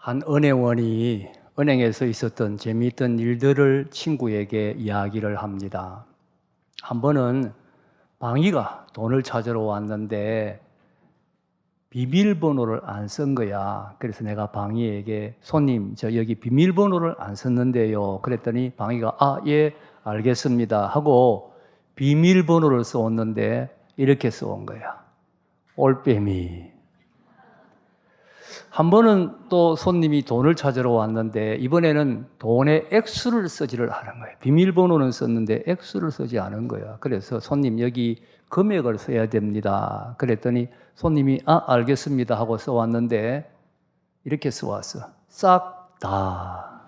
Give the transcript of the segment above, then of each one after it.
한 은행원이 은행에서 있었던 재미있던 일들을 친구에게 이야기를 합니다. 한 번은 방위가 돈을 찾으러 왔는데 비밀번호를 안 쓴 거야. 그래서 내가 방위에게 손님, 저 여기 비밀번호를 안 썼는데요. 그랬더니 방위가 예, 알겠습니다 하고 비밀번호를 써왔는데 이렇게 써온 거야. 올빼미. 한 번은 또 손님이 돈을 찾으러 왔는데 이번에는 돈의 액수를 쓰지를 않은 거예요. 비밀번호는 썼는데 액수를 쓰지 않은 거야. 그래서 손님 여기 금액을 써야 됩니다. 그랬더니 손님이 알겠습니다 하고 써왔는데 이렇게 써왔어. 싹 다.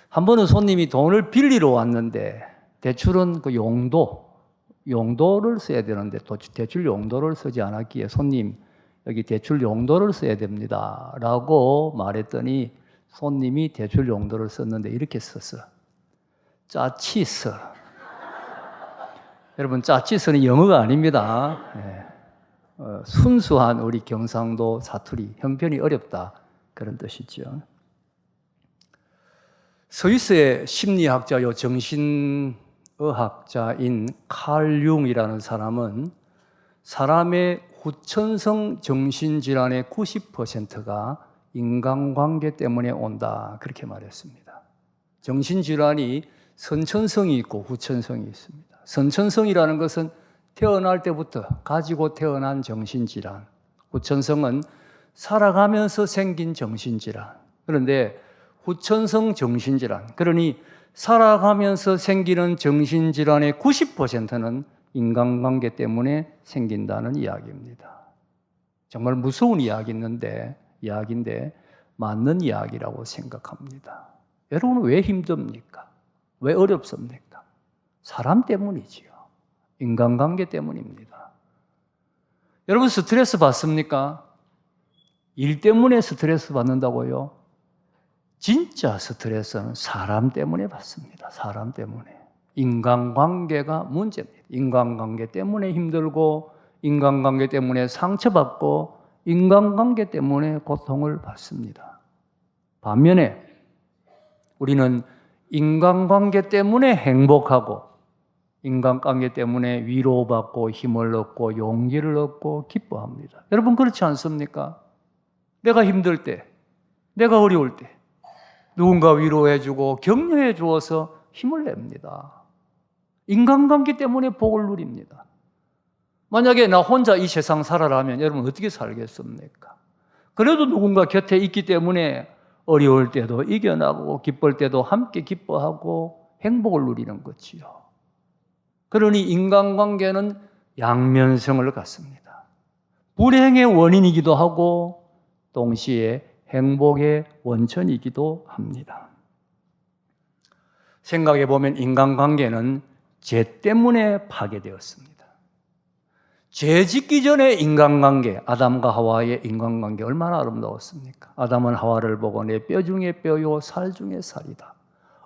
한 번은 손님이 돈을 빌리러 왔는데 대출은 그 용도를 써야 되는데 또 대출 용도를 쓰지 않았기에 손님 여기 대출 용도를 써야 됩니다 라고 말했더니 손님이 대출 용도를 썼는데 이렇게 썼어. 짜치스. 여러분 짜치스는 영어가 아닙니다. 순수한 우리 경상도 사투리, 형편이 어렵다 그런 뜻이죠. 스위스의 심리학자요 정신의학자인 칼 융이라는 사람은 사람의 후천성 정신질환의 90%가 인간관계 때문에 온다 그렇게 말했습니다. 정신질환이 선천성이 있고 후천성이 있습니다. 선천성이라는 것은 태어날 때부터 가지고 태어난 정신질환, 후천성은 살아가면서 생긴 정신질환. 그런데 후천성 정신질환, 그러니 살아가면서 생기는 정신질환의 90%는 인간관계 때문에 생긴다는 이야기입니다. 정말 무서운 이야기인데 맞는 이야기라고 생각합니다. 여러분은 왜 힘듭니까? 왜 어렵습니까? 사람 때문이지요. 인간관계 때문입니다. 여러분 스트레스 받습니까? 일 때문에 스트레스 받는다고요? 진짜 스트레스는 사람 때문에 받습니다. 사람 때문에. 인간관계가 문제입니다. 인간관계 때문에 힘들고 인간관계 때문에 상처받고 인간관계 때문에 고통을 받습니다. 반면에 우리는 인간관계 때문에 행복하고 인간관계 때문에 위로받고 힘을 얻고 용기를 얻고 기뻐합니다. 여러분 그렇지 않습니까? 내가 힘들 때, 내가 어려울 때 누군가 위로해주고 격려해 주어서 힘을 냅니다. 인간관계 때문에 복을 누립니다. 만약에 나 혼자 이 세상 살아라면 여러분 어떻게 살겠습니까? 그래도 누군가 곁에 있기 때문에 어려울 때도 이겨나고 기쁠 때도 함께 기뻐하고 행복을 누리는 거지요. 그러니 인간관계는 양면성을 갖습니다. 불행의 원인이기도 하고 동시에 행복의 원천이기도 합니다. 생각해 보면 인간관계는 죄 때문에 파괴되었습니다. 죄 짓기 전에 인간관계, 아담과 하와의 인간관계 얼마나 아름다웠습니까? 아담은 하와를 보고 내 뼈 중에 뼈요 살 중에 살이다.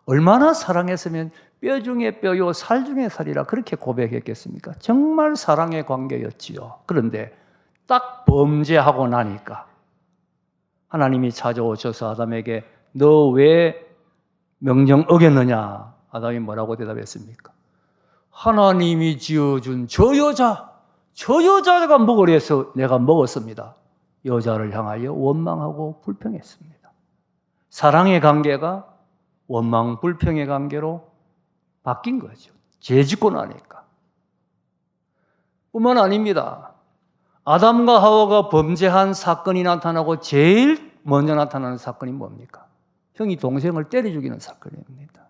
얼마나 사랑했으면 뼈 중에 뼈요 살 중에 살이라 그렇게 고백했겠습니까? 정말 사랑의 관계였지요. 그런데 딱 범죄하고 나니까 하나님이 찾아오셔서 아담에게 너 왜 명령 어겼느냐? 아담이 뭐라고 대답했습니까? 하나님이 지어준 저 여자가 먹으려 해서 내가 먹었습니다. 여자를 향하여 원망하고 불평했습니다. 사랑의 관계가 원망, 불평의 관계로 바뀐 거죠. 죄 짓고 나니까. 뿐만 아닙니다. 아담과 하와가 범죄한 사건이 나타나고 제일 먼저 나타나는 사건이 뭡니까? 형이 동생을 때려 죽이는 사건입니다.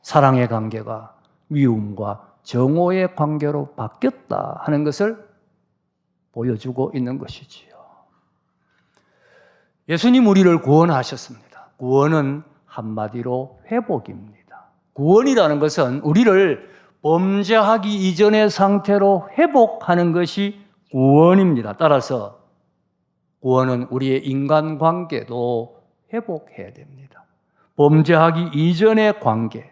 사랑의 관계가 미움과 정오의 관계로 바뀌었다 하는 것을 보여주고 있는 것이지요. 예수님 우리를 구원하셨습니다. 구원은 한마디로 회복입니다. 구원이라는 것은 우리를 범죄하기 이전의 상태로 회복하는 것이 구원입니다. 따라서 구원은 우리의 인간관계도 회복해야 됩니다. 범죄하기 이전의 관계.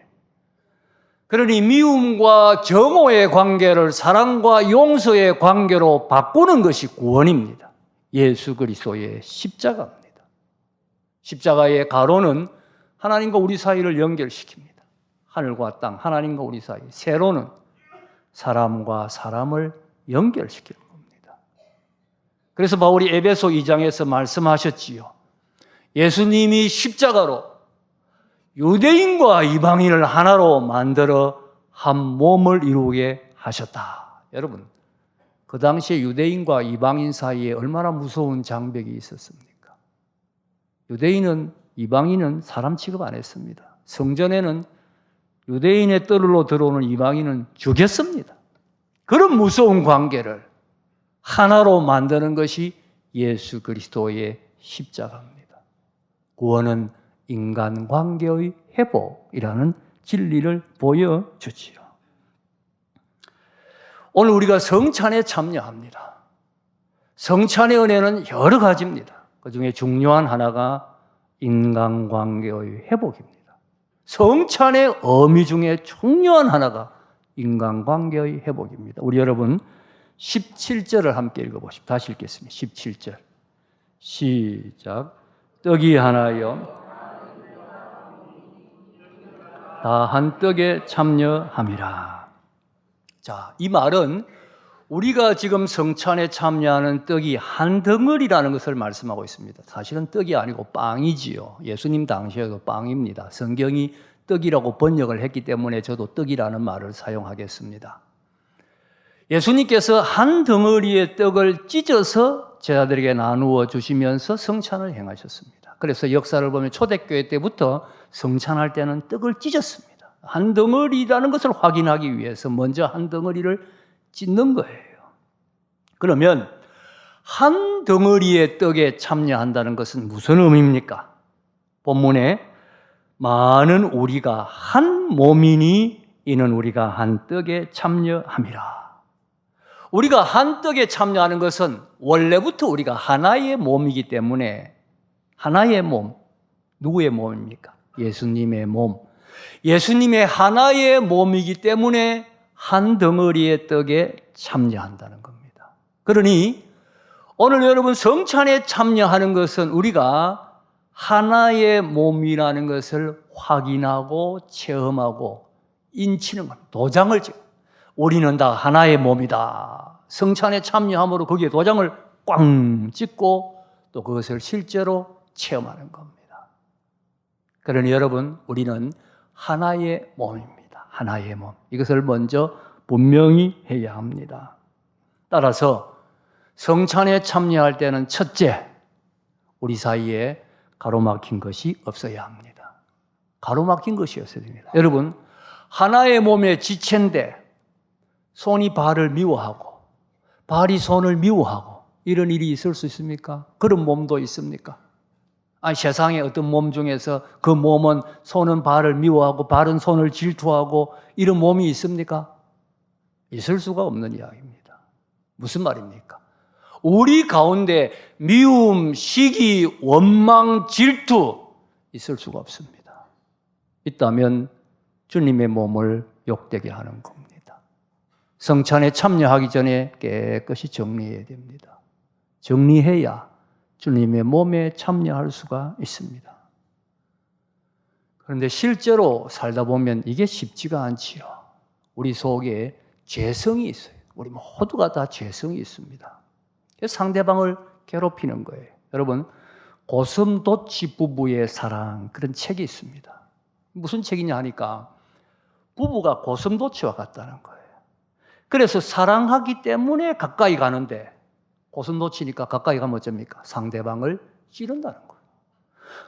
그러니 미움과 정오의 관계를 사랑과 용서의 관계로 바꾸는 것이 구원입니다. 예수 그리스도의 십자가입니다. 십자가의 가로는 하나님과 우리 사이를 연결시킵니다. 하늘과 땅, 하나님과 우리 사이. 세로는 사람과 사람을 연결시키는 겁니다. 그래서 바울이 에베소 2장에서 말씀하셨지요. 예수님이 십자가로 유대인과 이방인을 하나로 만들어 한 몸을 이루게 하셨다. 여러분, 그 당시에 유대인과 이방인 사이에 얼마나 무서운 장벽이 있었습니까? 유대인은, 이방인은 사람 취급 안 했습니다. 성전에는 유대인의 뜰로 들어오는 이방인은 죽였습니다. 그런 무서운 관계를 하나로 만드는 것이 예수 그리스도의 십자가입니다. 구원은 인간관계의 회복이라는 진리를 보여주지요. 오늘 우리가 성찬에 참여합니다. 성찬의 은혜는 여러 가지입니다. 그 중에 중요한 하나가 인간관계의 회복입니다. 성찬의 의미 중에 중요한 하나가 인간관계의 회복입니다. 우리 여러분 17절을 함께 읽어보십시오. 다시 읽겠습니다. 17절 시작. 떡이 하나여 다 한 떡에 참여함이라. 자, 이 말은 우리가 지금 성찬에 참여하는 떡이 한 덩어리라는 것을 말씀하고 있습니다. 사실은 떡이 아니고 빵이지요. 예수님 당시에도 빵입니다. 성경이 떡이라고 번역을 했기 때문에 저도 떡이라는 말을 사용하겠습니다. 예수님께서 한 덩어리의 떡을 찢어서 제자들에게 나누어 주시면서 성찬을 행하셨습니다. 그래서 역사를 보면 초대교회 때부터 성찬할 때는 떡을 찢었습니다. 한 덩어리라는 것을 확인하기 위해서 먼저 한 덩어리를 찢는 거예요. 그러면 한 덩어리의 떡에 참여한다는 것은 무슨 의미입니까? 본문에 많은 우리가 한 몸이니 이는 우리가 한 떡에 참여함이라. 우리가 한 떡에 참여하는 것은 원래부터 우리가 하나의 몸이기 때문에 하나의 몸, 누구의 몸입니까? 예수님의 몸. 예수님의 하나의 몸이기 때문에 한 덩어리의 떡에 참여한다는 겁니다. 그러니 오늘 여러분 성찬에 참여하는 것은 우리가 하나의 몸이라는 것을 확인하고 체험하고 인치는 겁니다. 도장을 찍고 우리는 다 하나의 몸이다. 성찬에 참여함으로 거기에 도장을 꽝 찍고 또 그것을 실제로 체험하는 겁니다. 그러니 여러분 우리는 하나의 몸입니다. 하나의 몸. 이것을 먼저 분명히 해야 합니다. 따라서 성찬에 참여할 때는 첫째, 우리 사이에 가로막힌 것이 없어야 합니다. 가로막힌 것이 없어야 됩니다. 여러분, 하나의 몸의 지체인데 손이 발을 미워하고 발이 손을 미워하고 이런 일이 있을 수 있습니까? 그런 몸도 있습니까? 아니, 세상에 어떤 몸 중에서 그 몸은 손은 발을 미워하고 발은 손을 질투하고 이런 몸이 있습니까? 있을 수가 없는 이야기입니다. 무슨 말입니까? 우리 가운데 미움, 시기, 원망, 질투 있을 수가 없습니다. 있다면 주님의 몸을 욕되게 하는 겁니다. 성찬에 참여하기 전에 깨끗이 정리해야 됩니다. 정리해야 주님의 몸에 참여할 수가 있습니다. 그런데 실제로 살다 보면 이게 쉽지가 않지요. 우리 속에 죄성이 있어요. 우리 모두가 다 죄성이 있습니다. 상대방을 괴롭히는 거예요. 여러분, 고슴도치 부부의 사랑, 그런 책이 있습니다. 무슨 책이냐 하니까 부부가 고슴도치와 같다는 거예요. 그래서 사랑하기 때문에 가까이 가는데 고슴도치니까 가까이 가면 어쩝니까? 상대방을 찌른다는 거예요.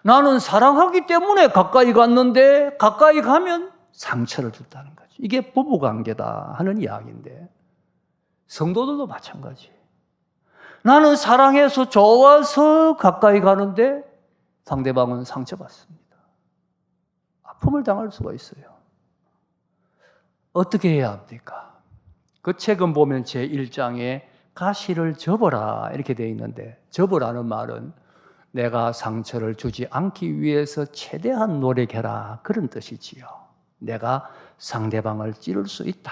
나는 사랑하기 때문에 가까이 갔는데 가까이 가면 상처를 줬다는 거죠. 이게 부부관계다 하는 이야기인데 성도들도 마찬가지예요. 나는 사랑해서 좋아서 가까이 가는데 상대방은 상처받습니다. 아픔을 당할 수가 있어요. 어떻게 해야 합니까? 그 책은 보면 제1장에 가시를 접어라 이렇게 되어 있는데 접으라는 말은 내가 상처를 주지 않기 위해서 최대한 노력해라 그런 뜻이지요. 내가 상대방을 찌를 수 있다.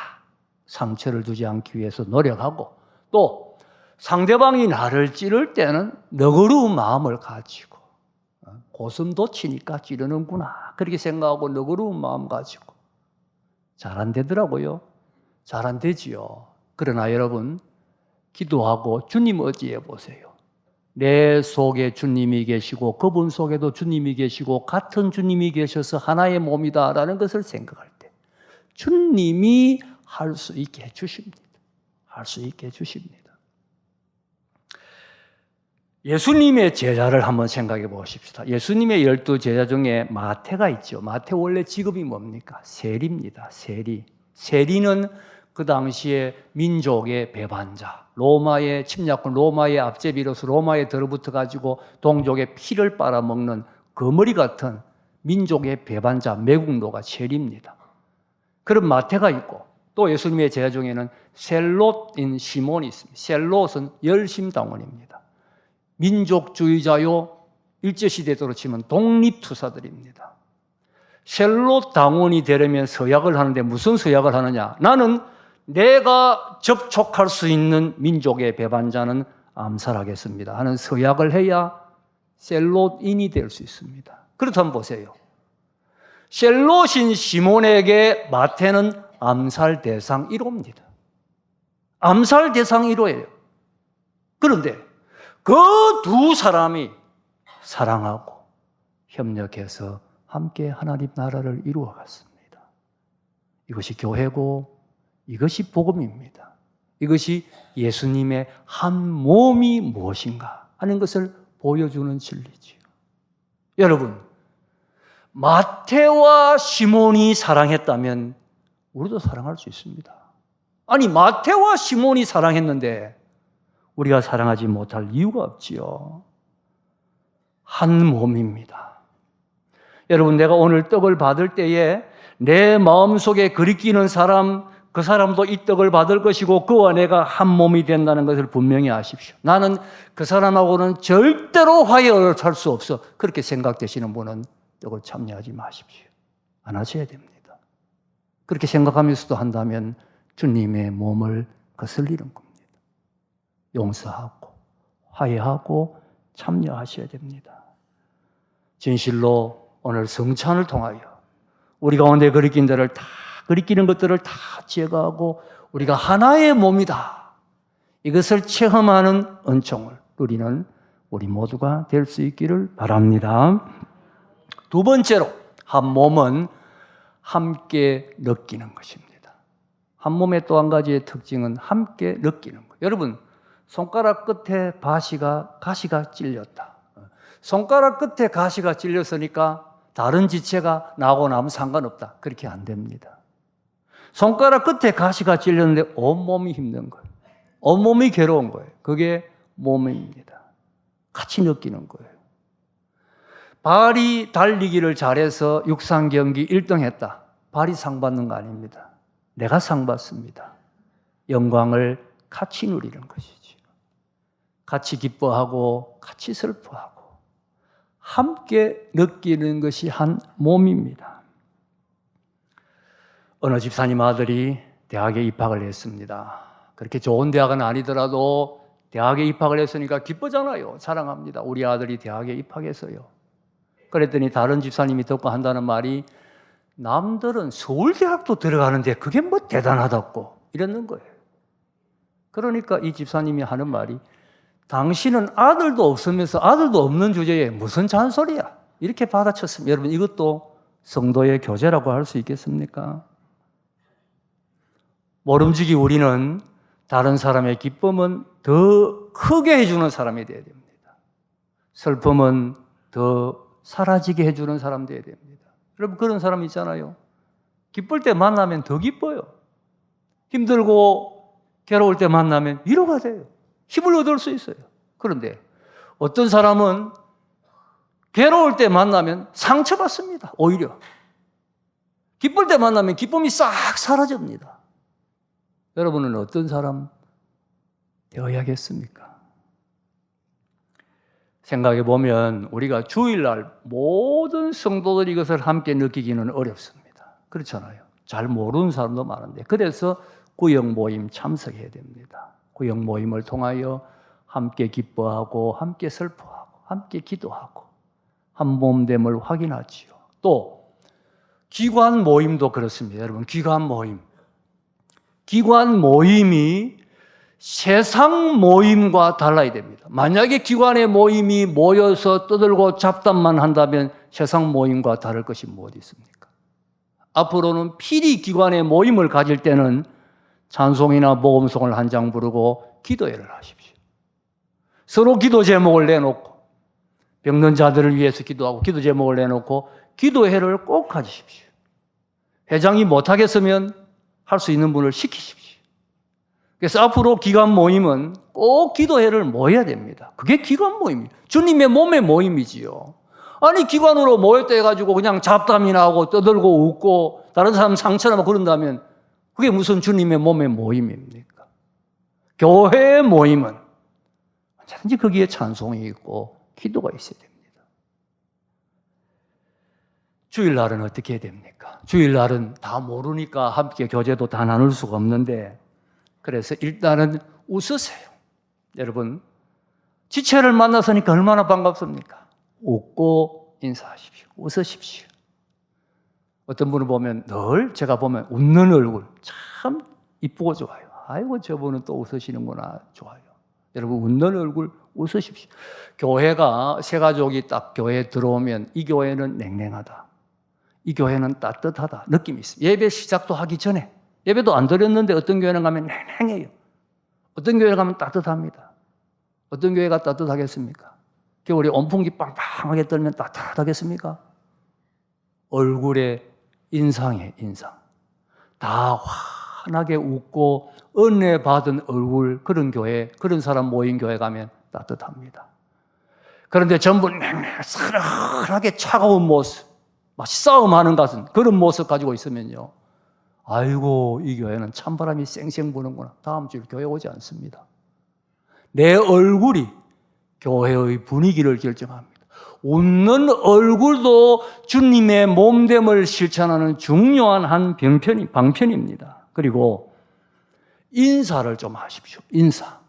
상처를 주지 않기 위해서 노력하고 또 상대방이 나를 찌를 때는 너그러운 마음을 가지고 고슴도치니까 찌르는구나. 그렇게 생각하고 너그러운 마음 가지고. 잘 안 되더라고요. 잘 안 되지요. 그러나 여러분, 기도하고 주님 의지해 보세요. 내 속에 주님이 계시고 그분 속에도 주님이 계시고 같은 주님이 계셔서 하나의 몸이다라는 것을 생각할 때 주님이 할 수 있게 해주십니다. 할 수 있게 해주십니다. 예수님의 제자를 한번 생각해 보십시다. 예수님의 12제자 중에 마태가 있죠. 마태 원래 직업이 뭡니까? 세리입니다. 세리. 세리는 그 당시에 민족의 배반자, 로마의 침략군, 로마의 앞제비로서 로마에 들어붙어 가지고 동족의 피를 빨아먹는 거머리 같은 민족의 배반자, 매국노가 세리입니다. 그런 마태가 있고 또 예수님의 제자 중에는 셀롯인 시몬이 있습니다. 셀롯은 열심당원입니다. 민족주의자요, 일제시대로 치면 독립투사들입니다. 셀롯 당원이 되려면 서약을 하는데 무슨 서약을 하느냐? 나는 내가 접촉할 수 있는 민족의 배반자는 암살하겠습니다 하는 서약을 해야 셀롯인이 될 수 있습니다. 그렇다면 보세요. 셀롯인 시몬에게 마태는 암살 대상 1호입니다. 암살 대상 1호예요. 그런데 그 두 사람이 사랑하고 협력해서 함께 하나님 나라를 이루어 갔습니다. 이것이 교회고 이것이 복음입니다. 이것이 예수님의 한 몸이 무엇인가 하는 것을 보여주는 진리지요. 여러분, 마태와 시몬이 사랑했다면 우리도 사랑할 수 있습니다. 아니, 마태와 시몬이 사랑했는데 우리가 사랑하지 못할 이유가 없지요. 한 몸입니다. 여러분, 내가 오늘 떡을 받을 때에 내 마음속에 그리끼는 사람, 그 사람도 이 떡을 받을 것이고 그와 내가 한 몸이 된다는 것을 분명히 아십시오. 나는 그 사람하고는 절대로 화해를 할 수 없어. 그렇게 생각되시는 분은 떡을 참여하지 마십시오. 안 하셔야 됩니다. 그렇게 생각하면서도 한다면 주님의 몸을 거슬리는 겁니다. 용서하고 화해하고 참여하셔야 됩니다. 진실로 오늘 성찬을 통하여 우리 가운데 그리끼는 것들을 다 제거하고 우리가 하나의 몸이다. 이것을 체험하는 은총을 누리는 우리 모두가 될 수 있기를 바랍니다. 두 번째로 한 몸은 함께 느끼는 것입니다. 한 몸의 또 한 가지의 특징은 함께 느끼는 것. 여러분, 손가락 끝에 가시가 찔렸다. 손가락 끝에 가시가 찔렸으니까 다른 지체가 나고 나면 상관없다. 그렇게 안 됩니다. 손가락 끝에 가시가 찔렸는데 온몸이 힘든 거예요. 온몸이 괴로운 거예요. 그게 몸입니다. 같이 느끼는 거예요. 발이 달리기를 잘해서 육상 경기 1등 했다. 발이 상 받는 거 아닙니다. 내가 상 받습니다. 영광을 같이 누리는 것이지. 같이 기뻐하고 같이 슬퍼하고 함께 느끼는 것이 한 몸입니다. 어느 집사님 아들이 대학에 입학을 했습니다. 그렇게 좋은 대학은 아니더라도 대학에 입학을 했으니까 기쁘잖아요. 자랑합니다. 우리 아들이 대학에 입학해서요. 그랬더니 다른 집사님이 듣고 한다는 말이 남들은 서울대학도 들어가는데 그게 뭐 대단하다고 이랬는 거예요. 그러니까 이 집사님이 하는 말이 당신은 아들도 없으면서 아들도 없는 주제에 무슨 잔소리야? 이렇게 받아쳤습니다. 여러분, 이것도 성도의 교제라고 할 수 있겠습니까? 모름지기 우리는 다른 사람의 기쁨은 더 크게 해주는 사람이 되어야 됩니다. 슬픔은 더 사라지게 해주는 사람 되어야 됩니다. 여러분, 그런 사람 있잖아요. 기쁠 때 만나면 더 기뻐요. 힘들고 괴로울 때 만나면 위로가 돼요. 힘을 얻을 수 있어요. 그런데 어떤 사람은 괴로울 때 만나면 상처받습니다. 오히려. 기쁠 때 만나면 기쁨이 싹 사라집니다. 여러분은 어떤 사람 되어야겠습니까? 생각해 보면 우리가 주일날 모든 성도들이 이것을 함께 느끼기는 어렵습니다. 그렇잖아요. 잘 모르는 사람도 많은데 그래서 구역 모임 참석해야 됩니다. 구역 모임을 통하여 함께 기뻐하고 함께 슬퍼하고 함께 기도하고 한 몸됨을 확인하지요. 또 기관 모임도 그렇습니다. 여러분, 기관 모임이 세상 모임과 달라야 됩니다. 만약에 기관의 모임이 모여서 떠들고 잡담만 한다면 세상 모임과 다를 것이 무엇이 있습니까? 앞으로는 필히 기관의 모임을 가질 때는 찬송이나 복음송을 한 장 부르고 기도회를 하십시오. 서로 기도 제목을 내놓고 병든 자들을 위해서 기도하고 기도 제목을 내놓고 기도회를 꼭 가지십시오. 회장이 못하겠으면 할 수 있는 분을 시키십시오. 그래서 앞으로 기관 모임은 꼭 기도회를 모여야 됩니다. 그게 기관 모임이에요. 주님의 몸의 모임이지요. 아니 기관으로 모였다 해가지고 그냥 잡담이나 하고 떠들고 웃고 다른 사람 상처나고 그런다면 그게 무슨 주님의 몸의 모임입니까? 교회의 모임은 언제든지 거기에 찬송이 있고 기도가 있어야 됩니다. 주일날은 어떻게 해야 됩니까? 주일날은 다 모르니까 함께 교제도 다 나눌 수가 없는데 그래서 일단은 웃으세요. 여러분, 지체를 만나서니까 얼마나 반갑습니까? 웃고 인사하십시오. 웃으십시오. 어떤 분을 보면 늘 제가 보면 웃는 얼굴 참 이쁘고 좋아요. 아이고 저분은 또 웃으시는구나. 좋아요. 여러분 웃는 얼굴 웃으십시오. 교회가 새 가족이 딱 교회에 들어오면 이 교회는 냉랭하다. 이 교회는 따뜻하다. 느낌이 있어요. 예배 시작도 하기 전에 예배도 안 드렸는데 어떤 교회는 가면 냉랭해요. 어떤 교회를 가면 따뜻합니다. 어떤 교회가 따뜻하겠습니까? 겨울에 온풍기 빵빵하게 떨면 따뜻하겠습니까? 얼굴에 인상에 인상. 다 환하게 웃고 은혜 받은 얼굴 그런 교회, 그런 사람 모인 교회 가면 따뜻합니다. 그런데 전부 서늘하게 차가운 모습, 막 싸움하는 같은 그런 모습 가지고 있으면요. 아이고 이 교회는 찬바람이 쌩쌩 부는구나. 다음 주에 교회 오지 않습니다. 내 얼굴이 교회의 분위기를 결정합니다. 웃는 얼굴도 주님의 몸됨을 실천하는 중요한 한 방편입니다. 그리고 인사를 좀 하십시오. 인사.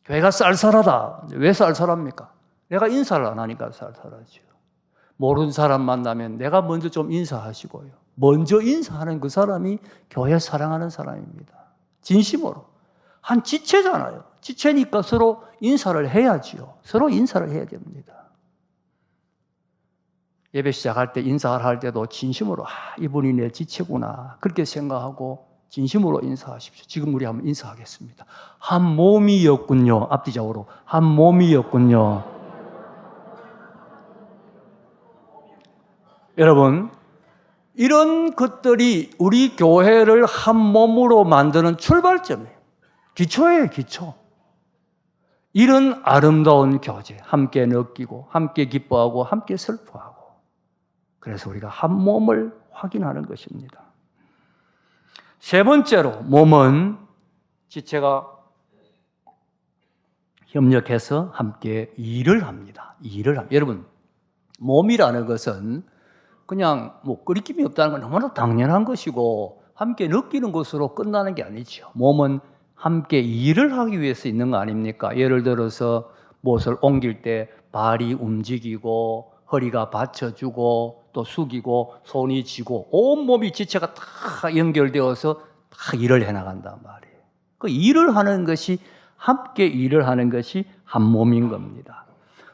교회가 쌀쌀하다. 왜 쌀쌀합니까? 내가 인사를 안 하니까 쌀쌀하죠. 모르는 사람 만나면 내가 먼저 좀 인사하시고요. 먼저 인사하는 그 사람이 교회 사랑하는 사람입니다. 진심으로. 한 지체잖아요. 지체니까 서로 인사를 해야지요. 서로 인사를 해야 됩니다. 예배 시작할 때 인사를 할 때도 진심으로 이분이 내 지체구나 그렇게 생각하고 진심으로 인사하십시오. 지금 우리 한번 인사하겠습니다. 한 몸이었군요. 앞뒤적으로 한 몸이었군요. 여러분 이런 것들이 우리 교회를 한 몸으로 만드는 출발점이에요. 기초예요. 기초. 이런 아름다운 교제 함께 느끼고 함께 기뻐하고 함께 슬퍼하고 그래서 우리가 한 몸을 확인하는 것입니다. 세 번째로 몸은 지체가 협력해서 함께 일을 합니다. 여러분 몸이라는 것은 그냥 끄리낌이 없다는 건 너무나 당연한 것이고 함께 느끼는 것으로 끝나는 게 아니죠. 몸은 함께 일을 하기 위해서 있는 거 아닙니까? 예를 들어서 무엇을 옮길 때 발이 움직이고 허리가 받쳐주고 또 숙이고 손이 쥐고 온몸이 지체가 다 연결되어서 다 일을 해나간단 말이에요. 그 일을 하는 것이 함께 일을 하는 것이 한 몸인 겁니다.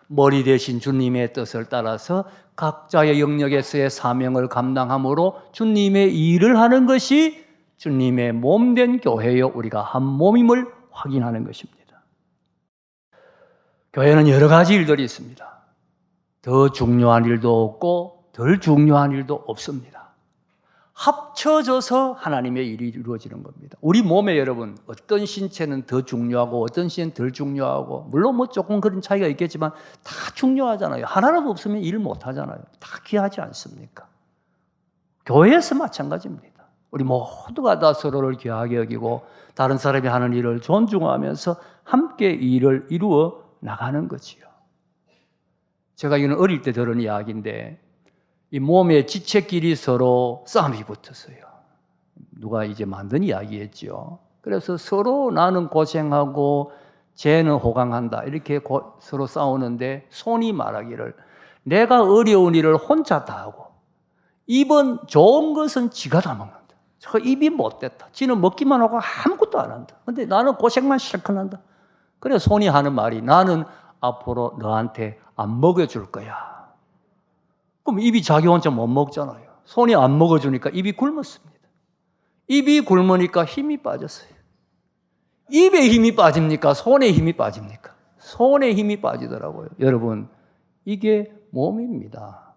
머리 대신 주님의 뜻을 따라서 각자의 영역에서의 사명을 감당함으로 주님의 일을 하는 것이 주님의 몸된 교회요 우리가 한 몸임을 확인하는 것입니다. 교회는 여러 가지 일들이 있습니다. 더 중요한 일도 없고 덜 중요한 일도 없습니다. 합쳐져서 하나님의 일이 이루어지는 겁니다. 우리 몸에 여러분 어떤 신체는 더 중요하고 어떤 신체는 덜 중요하고 물론 조금 그런 차이가 있겠지만 다 중요하잖아요. 하나라도 없으면 일 못하잖아요. 다 귀하지 않습니까? 교회에서 마찬가지입니다. 우리 모두가 다 서로를 귀하게 여기고 다른 사람이 하는 일을 존중하면서 함께 일을 이루어 나가는 거지요. 제가 이건 어릴 때 들은 이야기인데 이 몸의 지체끼리 서로 싸움이 붙었어요. 누가 이제 만든 이야기였죠. 그래서 서로 나는 고생하고 쟤는 호강한다 이렇게 서로 싸우는데 손이 말하기를 내가 어려운 일을 혼자 다 하고 입은 좋은 것은 지가 다 먹는다. 저 입이 못됐다. 지는 먹기만 하고 아무것도 안 한다. 근데 나는 고생만 실컷 한다. 그래 손이 하는 말이 나는 앞으로 너한테 안 먹여줄 거야. 그럼 입이 자기 혼자 못 먹잖아요. 손이 안 먹어주니까 입이 굶었습니다. 입이 굶으니까 힘이 빠졌어요. 입에 힘이 빠집니까? 손에 힘이 빠집니까? 손에 힘이 빠지더라고요. 여러분, 이게 몸입니다.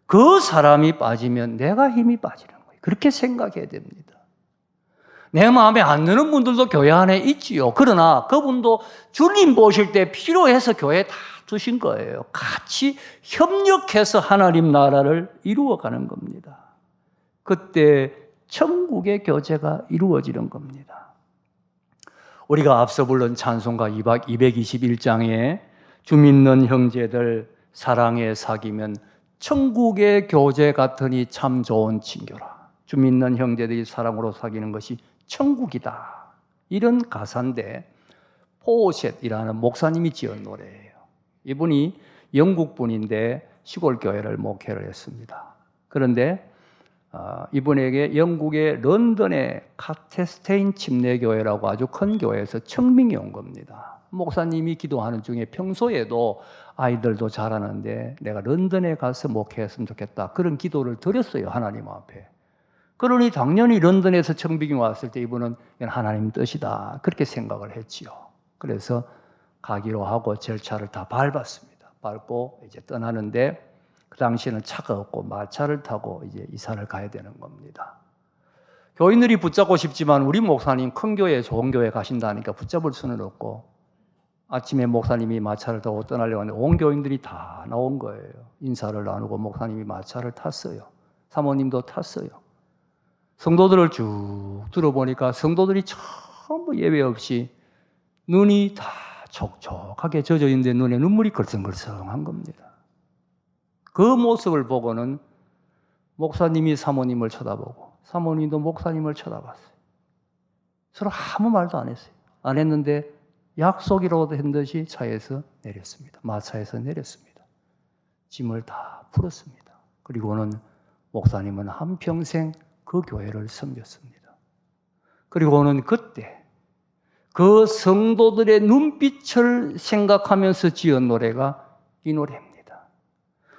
그 사람이 빠지면 내가 힘이 빠지는 거예요. 그렇게 생각해야 됩니다. 내 마음에 안 드는 분들도 교회 안에 있지요. 그러나 그분도 주님 보실 때 필요해서 교회에 다 두신 거예요. 같이 협력해서 하나님 나라를 이루어가는 겁니다. 그때 천국의 교제가 이루어지는 겁니다. 우리가 앞서 불른 찬송가 221장에 주 믿는 형제들 사랑에 사귀면 천국의 교제 같으니 참 좋은 친교라. 주 믿는 형제들이 사랑으로 사귀는 것이 천국이다. 이런 가사인데 포셋이라는 목사님이 지은 노래예요. 이분이 영국 분인데 시골 교회를 목회를 했습니다. 그런데 이분에게 영국의 런던의 카테스테인 침례교회라고 아주 큰 교회에서 청빙이 온 겁니다. 목사님이 기도하는 중에 평소에도 아이들도 잘하는데 내가 런던에 가서 목회했으면 좋겠다. 그런 기도를 드렸어요. 하나님 앞에. 그러니 당연히 런던에서 청빙이 왔을 때 이분은 하나님 뜻이다. 그렇게 생각을 했지요. 그래서 가기로 하고 절차를 다 밟았습니다. 밟고 이제 떠나는데 그 당시에는 차가 없고 마차를 타고 이제 이사를 가야 되는 겁니다. 교인들이 붙잡고 싶지만 우리 목사님 큰 교회, 좋은 교회 가신다니까 붙잡을 수는 없고 아침에 목사님이 마차를 타고 떠나려고 하는데 온 교인들이 다 나온 거예요. 인사를 나누고 목사님이 마차를 탔어요. 사모님도 탔어요. 성도들을 쭉 들어보니까 성도들이 전부 예외 없이 눈이 다 촉촉하게 젖어 있는데 눈에 눈물이 걸성걸성한 겁니다. 그 모습을 보고는 목사님이 사모님을 쳐다보고 사모님도 목사님을 쳐다봤어요. 서로 아무 말도 안 했어요. 안 했는데 약속이라도 한 듯이 차에서 내렸습니다. 마차에서 내렸습니다. 짐을 다 풀었습니다. 그리고는 목사님은 한평생 그 교회를 섬겼습니다. 그리고는 그때 그 성도들의 눈빛을 생각하면서 지은 노래가 이 노래입니다.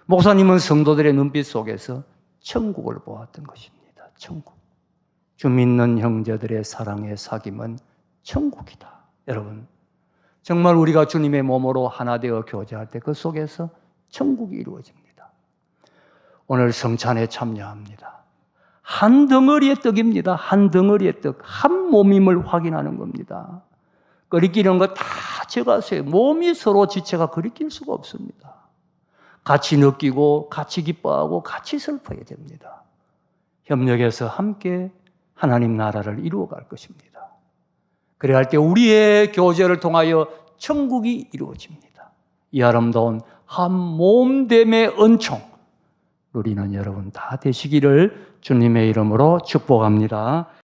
목사님은 성도들의 눈빛 속에서 천국을 보았던 것입니다. 천국. 주 믿는 형제들의 사랑에 사귐은 천국이다. 여러분, 정말 우리가 주님의 몸으로 하나 되어 교제할 때 그 속에서 천국이 이루어집니다. 오늘 성찬에 참여합니다. 한 덩어리의 떡입니다. 한 덩어리의 떡, 한 몸임을 확인하는 겁니다. 거리끼는 거 다 제가세요. 몸이 서로 지체가 거리낄 수가 없습니다. 같이 느끼고 같이 기뻐하고 같이 슬퍼야 됩니다. 협력해서 함께 하나님 나라를 이루어갈 것입니다. 그래야 할 때 우리의 교제를 통하여 천국이 이루어집니다. 이 아름다운 한 몸됨의 은총 누리는 여러분 다 되시기를 주님의 이름으로 축복합니다.